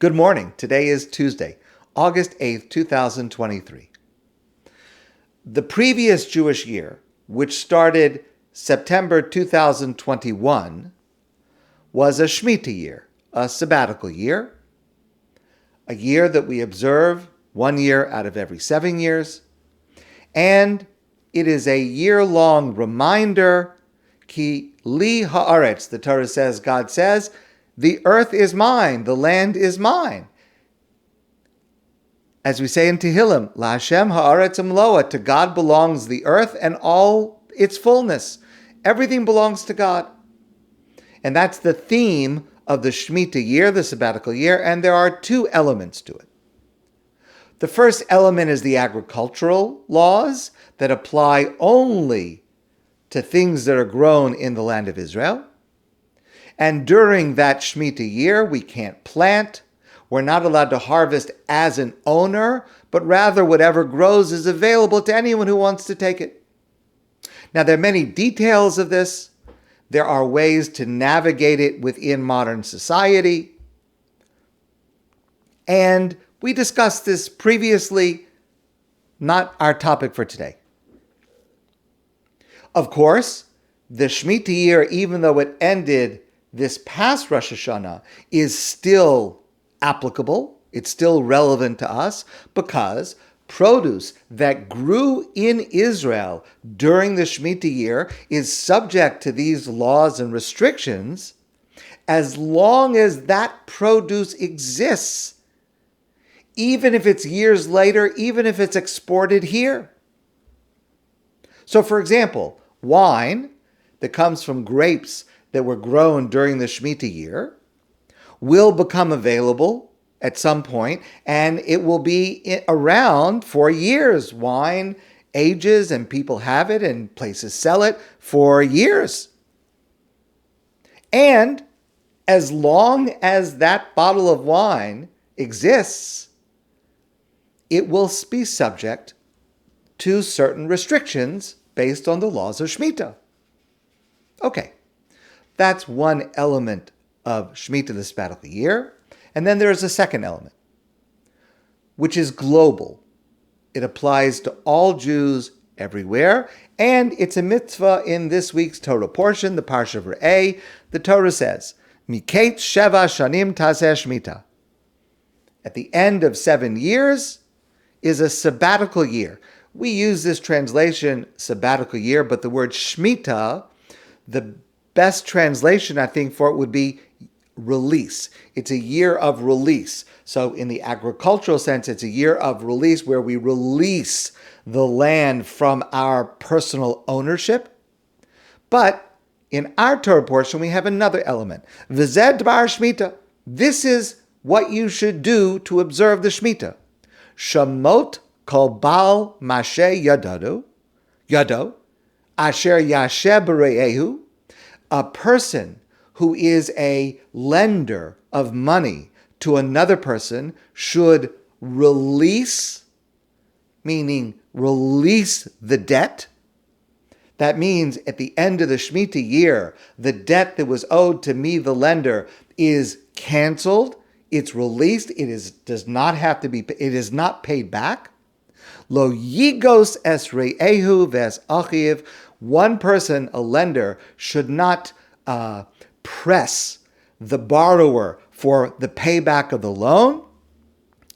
Good morning. Today is Tuesday, August 8th, 2023. The previous Jewish year, which started September 2021, was a Shmita year, a sabbatical year, a year that we observe 1 year out of every 7 years, and it is a year-long reminder, ki li haaretz, the Torah says, God says, the earth is mine, the land is mine. As we say in Tehillim, La Hashem haaretz umloa, to God belongs the earth and all its fullness. Everything belongs to God. And that's the theme of the Shmita year, the sabbatical year, and there are two elements to it. The first element is the agricultural laws that apply only to things that are grown in the land of Israel. And during that Shmita year, we can't plant. We're not allowed to harvest as an owner, but rather whatever grows is available to anyone who wants to take it. Now, there are many details of this. There are ways to navigate it within modern society. And we discussed this previously, not our topic for today. Of course, the Shmita year, even though it ended this past Rosh Hashanah, is still applicable. It's still relevant to us because produce that grew in Israel during the Shmita year is subject to these laws and restrictions as long as that produce exists, even if it's years later, even if it's exported here. So, for example, wine that comes from grapes that were grown during the Shmita year will become available at some point, and it will be around for years. Wine ages and people have it and places sell it for years. And as long as that bottle of wine exists, it will be subject to certain restrictions based on the laws of Shmita. Okay. That's one element of Shmita, the sabbatical year. And then there is a second element, which is global. It applies to all Jews everywhere, and it's a mitzvah in this week's Torah portion, the Parsha of Re'eh. The Torah says, Miketz sheva shanim taseh Shmita. At the end of 7 years is a sabbatical year. We use this translation, sabbatical year, but the word Shmita, the best translation, I think, for it would be release. It's a year of release. So in the agricultural sense, it's a year of release where we release the land from our personal ownership. But in our Torah portion, we have another element. V'zeh dvar Shmita. This is what you should do to observe the Shmita. Shamot kol bal mashe yado, asher yashe b're'ehu. A person who is a lender of money to another person should release, meaning release the debt. That means at the end of the Shmita year, the debt that was owed to me, the lender, is canceled. It's released. It is not paid back. Lo yigos es re'ehu ves achiv. One person, a lender, should not press the borrower for the payback of the loan.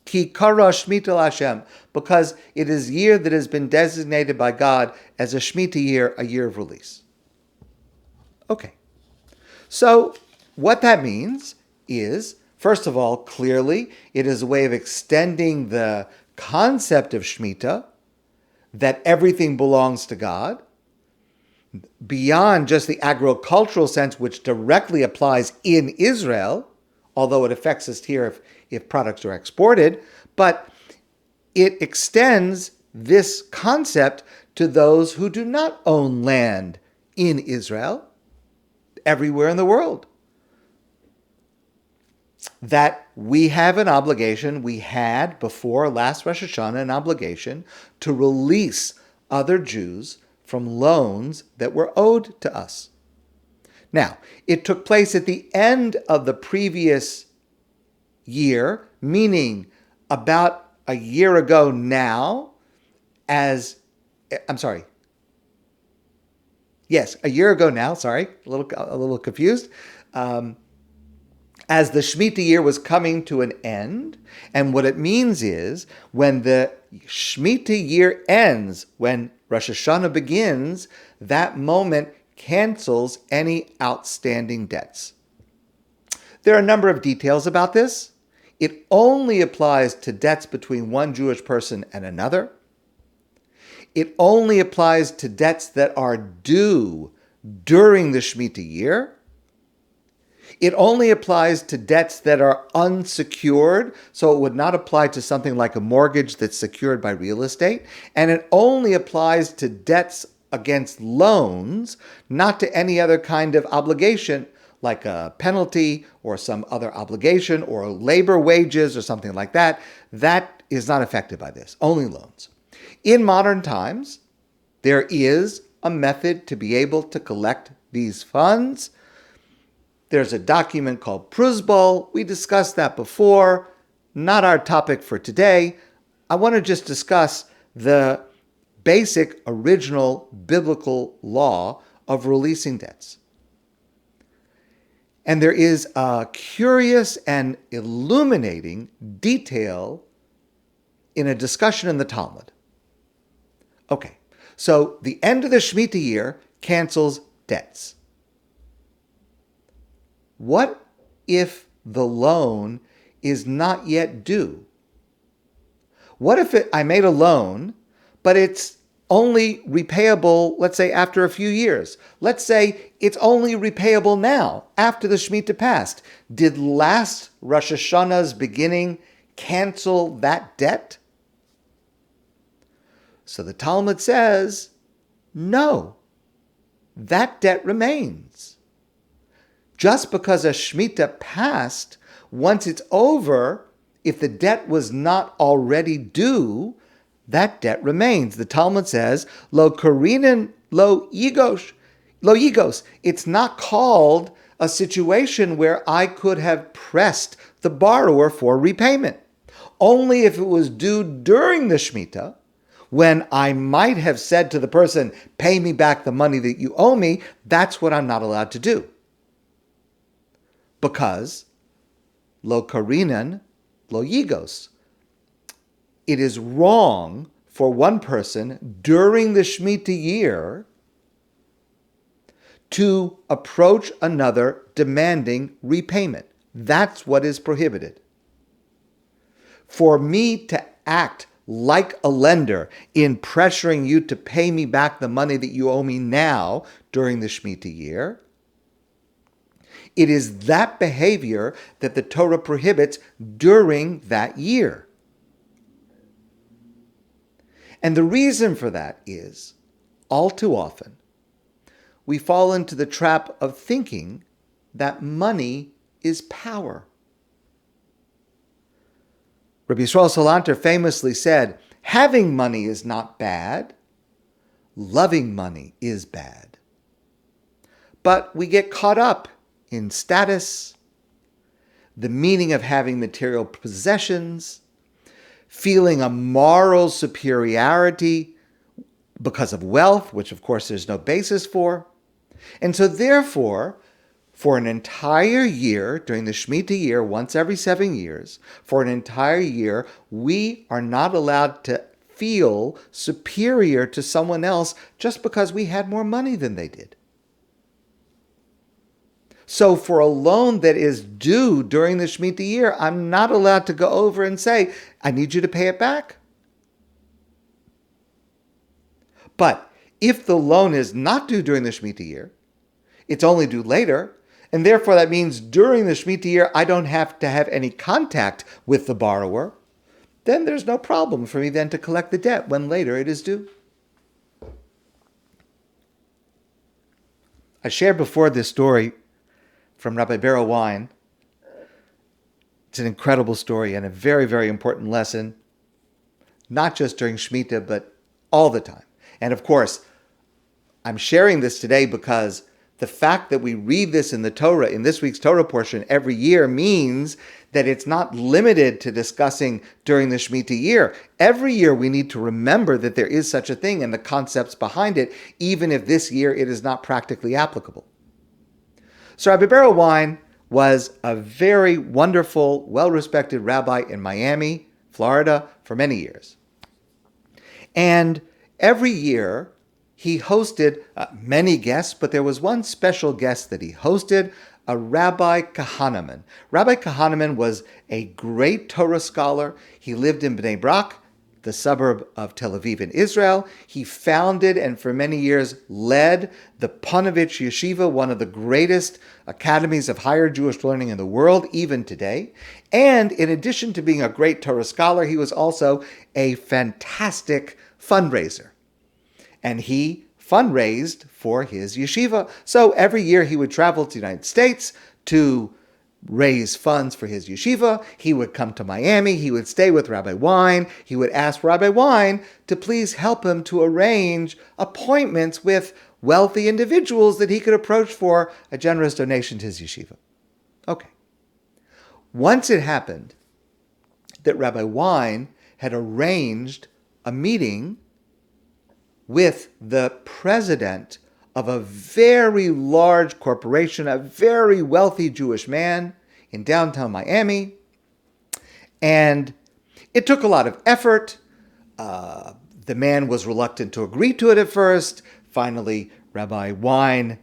Ki kara Shmita Hashem, because it is a year that has been designated by God as a Shmita year, a year of release. Okay. So what that means is, first of all, clearly, it is a way of extending the concept of Shmita, that everything belongs to God, beyond just the agricultural sense, which directly applies in Israel, although it affects us here if products are exported, but it extends this concept to those who do not own land in Israel, everywhere in the world. That we have an obligation, we had before last Rosh Hashanah an obligation to release other Jews from loans that were owed to us. Now, it took place at the end of the previous year, meaning about a year ago now, a year ago now, a little confused, as the Shmita year was coming to an end. And what it means is when the Shmita year ends, when Rosh Hashanah begins, that moment cancels any outstanding debts. There are a number of details about this. It only applies to debts between one Jewish person and another. It only applies to debts that are due during the Shmita year. It only applies to debts that are unsecured, so it would not apply to something like a mortgage that's secured by real estate. And it only applies to debts against loans, not to any other kind of obligation, like a penalty or some other obligation or labor wages or something like that. That is not affected by this, only loans. In modern times, there is a method to be able to collect these funds. There's a document called presupposes. We discussed that before. Not our topic for today. I want to just discuss the basic original biblical law of releasing debts. And there is a curious and illuminating detail in a discussion in the Talmud. Okay, so the end of the Shmita year cancels debts. What if the loan is not yet due? What if I made a loan, but it's only repayable, let's say, after a few years? Let's say it's only repayable now, after the Shmita passed. Did last Rosh Hashanah's beginning cancel that debt? So the Talmud says, no, that debt remains. Just because a Shmita passed, once it's over, if the debt was not already due, that debt remains. The Talmud says, lo karinan lo yigos. It's not called a situation where I could have pressed the borrower for repayment. Only if it was due during the Shmita, when I might have said to the person, pay me back the money that you owe me, that's what I'm not allowed to do. Because lo karinan lo yigos. It is wrong for one person during the Shmita year to approach another demanding repayment. That's what is prohibited. For me to act like a lender in pressuring you to pay me back the money that you owe me now during the Shmita year, it is that behavior that the Torah prohibits during that year. And the reason for that is, all too often, we fall into the trap of thinking that money is power. Rabbi Yisrael Salanter famously said, having money is not bad, loving money is bad. But we get caught up in status, the meaning of having material possessions, feeling a moral superiority because of wealth, which of course there's no basis for. And so therefore, for an entire year, during the Shmita year, once every 7 years, for an entire year, we are not allowed to feel superior to someone else just because we had more money than they did. So for a loan that is due during the Shmita year, I'm not allowed to go over and say, I need you to pay it back. But if the loan is not due during the Shmita year, it's only due later, and therefore that means during the Shmita year I don't have to have any contact with the borrower, then there's no problem for me then to collect the debt when later it is due. I shared before this story from Rabbi Berel Wein. It's an incredible story and a very, very important lesson, not just during Shmita, but all the time. And of course, I'm sharing this today because The fact that we read this in the Torah, in this week's Torah portion every year, means that it's not limited to discussing during the Shmita year. Every year we need to remember that there is such a thing and the concepts behind it, even if this year it is not practically applicable. So Rabbi Berel Wein was a very wonderful, well-respected rabbi in Miami, Florida, for many years. And every year he hosted many guests, but there was one special guest that he hosted, a Rabbi Kahneman. Rabbi Kahneman was a great Torah scholar. He lived in Bnei Brak, the suburb of Tel Aviv in Israel. He founded and for many years led the Panovich Yeshiva, one of the greatest academies of higher Jewish learning in the world, even today. And in addition to being a great Torah scholar, he was also a fantastic fundraiser. And he fundraised for his yeshiva. So every year he would travel to the United States to raise funds for his yeshiva. He would come to Miami. He would stay with Rabbi Wein. He would ask Rabbi Wein to please help him to arrange appointments with wealthy individuals that he could approach for a generous donation to his yeshiva. Okay. Once it happened that Rabbi Wein had arranged a meeting with the president of a very large corporation, a very wealthy Jewish man in downtown Miami. And it took a lot of effort. The man was reluctant to agree to it at first. Finally, Rabbi Wein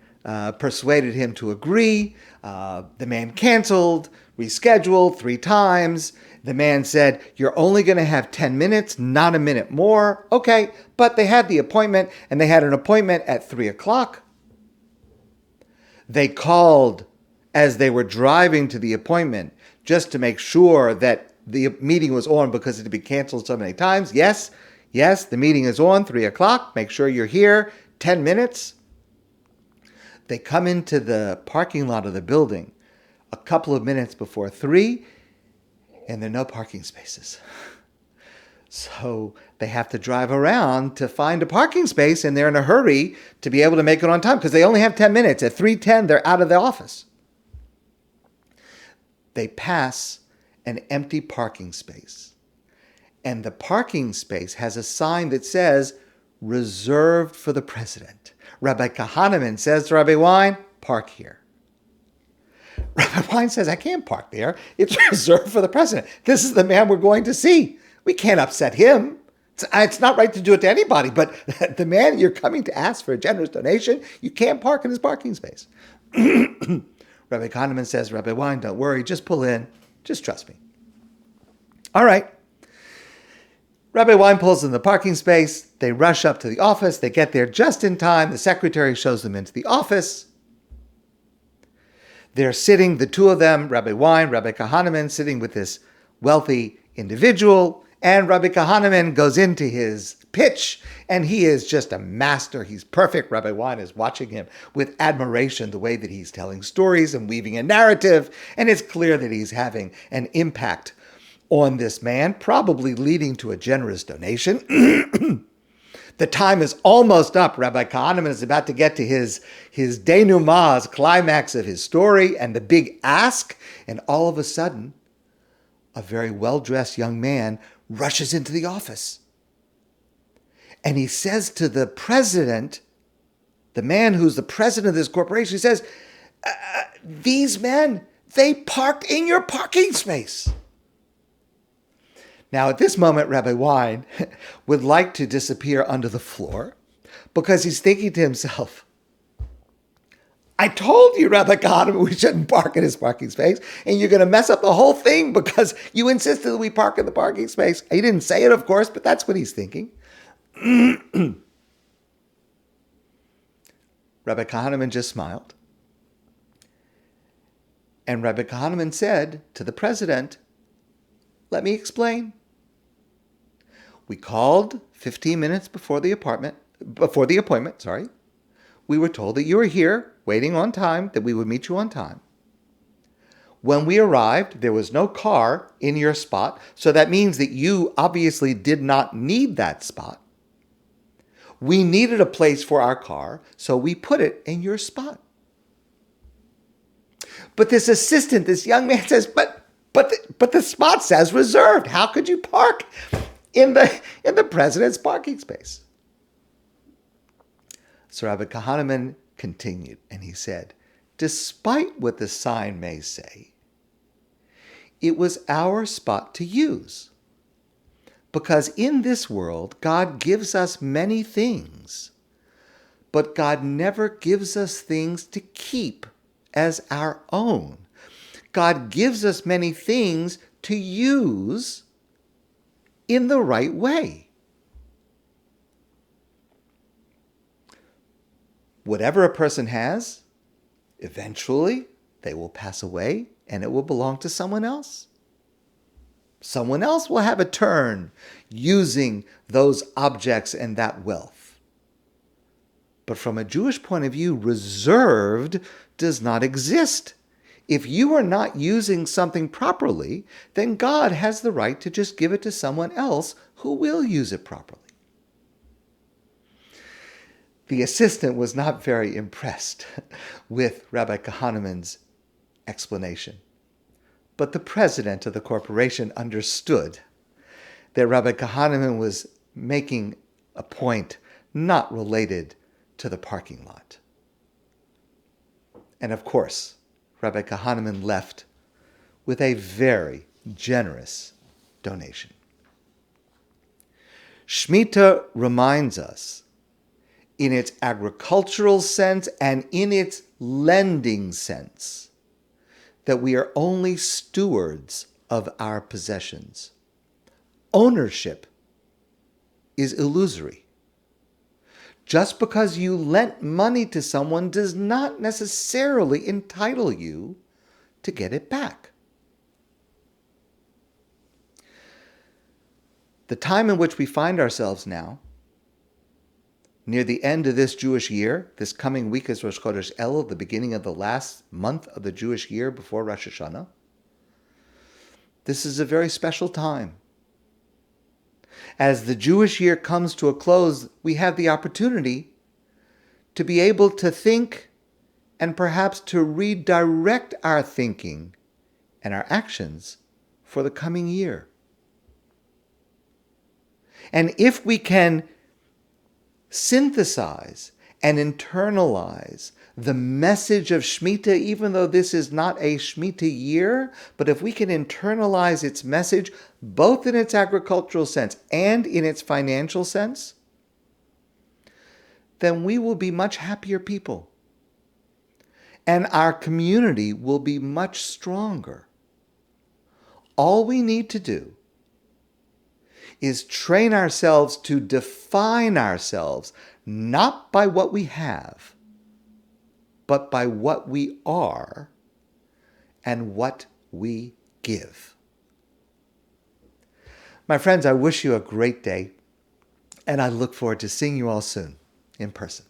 persuaded him to agree. The man canceled, rescheduled 3 times. The man said, "You're only going to have 10 minutes, not a minute more." Okay, but they had the appointment, and they had an appointment at 3 o'clock. They called as they were driving to the appointment just to make sure that the meeting was on because it had been canceled so many times. Yes, the meeting is on, 3 o'clock. Make sure you're here, 10 minutes. They come into the parking lot of the building a couple of minutes before 3, and there are no parking spaces. So they have to drive around to find a parking space, and they're in a hurry to be able to make it on time because they only have 10 minutes. At 3:10, they're out of the office. They pass an empty parking space, and the parking space has a sign that says, "Reserved for the president." Rabbi Kahneman says to Rabbi Wein, "Park here." Rabbi Wein says, "I can't park there. It's reserved for the president. This is the man we're going to see. We can't upset him. It's not right to do it to anybody, but the man you're coming to ask for a generous donation, you can't park in his parking space." Rabbi Kahneman says, "Rabbi Wein, don't worry. Just pull in. Just trust me." All right. Rabbi Wein pulls in the parking space. They rush up to the office. They get there just in time. The secretary shows them into the office. They're sitting, the two of them, Rabbi Wein, Rabbi Kahneman, sitting with this wealthy individual. And Rabbi Kahneman goes into his pitch, and he is just a master. He's perfect. Rabbi Wein is watching him with admiration, the way that he's telling stories and weaving a narrative. And it's clear that he's having an impact on this man, probably leading to a generous donation. The time is almost up. Rabbi Kahneman is about to get to his denouement, climax of his story, and the big ask. And all of a sudden, a very well-dressed young man rushes into the office. And he says to the president, the man who's the president of this corporation, he says, "These men, they parked in your parking space." Now, at this moment, Rabbi Wein would like to disappear under the floor because he's thinking to himself, "I told you, Rabbi Kahneman, we shouldn't park in his parking space, and you're going to mess up the whole thing because you insisted that we park in the parking space." He didn't say it, of course, but that's what he's thinking. Rabbi Kahneman just smiled. And Rabbi Kahneman said to the president, "Let me explain. We called 15 minutes before the appointment. We were told that you were here, waiting on time, that we would meet you on time. When we arrived, there was no car in your spot, so that means that you obviously did not need that spot. We needed a place for our car, so we put it in your spot. But this assistant, this young man says, but the spot says reserved. How could you park in the president's parking space? So Rabbi Kahneman continued, and he said, despite what the sign may say, it was our spot to use. Because in this world, God gives us many things, but God never gives us things to keep as our own. God gives us many things to use in the right way. Whatever a person has, eventually they will pass away and it will belong to someone else. Someone else will have a turn using those objects and that wealth. But from a Jewish point of view, reserved does not exist. If you are not using something properly, then God has the right to just give it to someone else who will use it properly. The assistant was not very impressed with Rabbi Kahneman's explanation. But the president of the corporation understood that Rabbi Kahneman was making a point not related to the parking lot. And of course, Rabbi Kahneman left with a very generous donation. Shmita reminds us, in its agricultural sense and in its lending sense, that we are only stewards of our possessions. Ownership is illusory. Just because you lent money to someone does not necessarily entitle you to get it back. The time in which we find ourselves now, near the end of this Jewish year, this coming week is Rosh Chodesh Elul, the beginning of the last month of the Jewish year before Rosh Hashanah. This is a very special time. As the Jewish year comes to a close, we have the opportunity to be able to think and perhaps to redirect our thinking and our actions for the coming year. And if we can synthesize and internalize the message of Shmita, even though this is not a Shmita year, but if we can internalize its message, both in its agricultural sense and in its financial sense, then we will be much happier people. And our community will be much stronger. All we need to do is train ourselves to define ourselves not by what we have, but by what we are and what we give. My friends, I wish you a great day, and I look forward to seeing you all soon in person.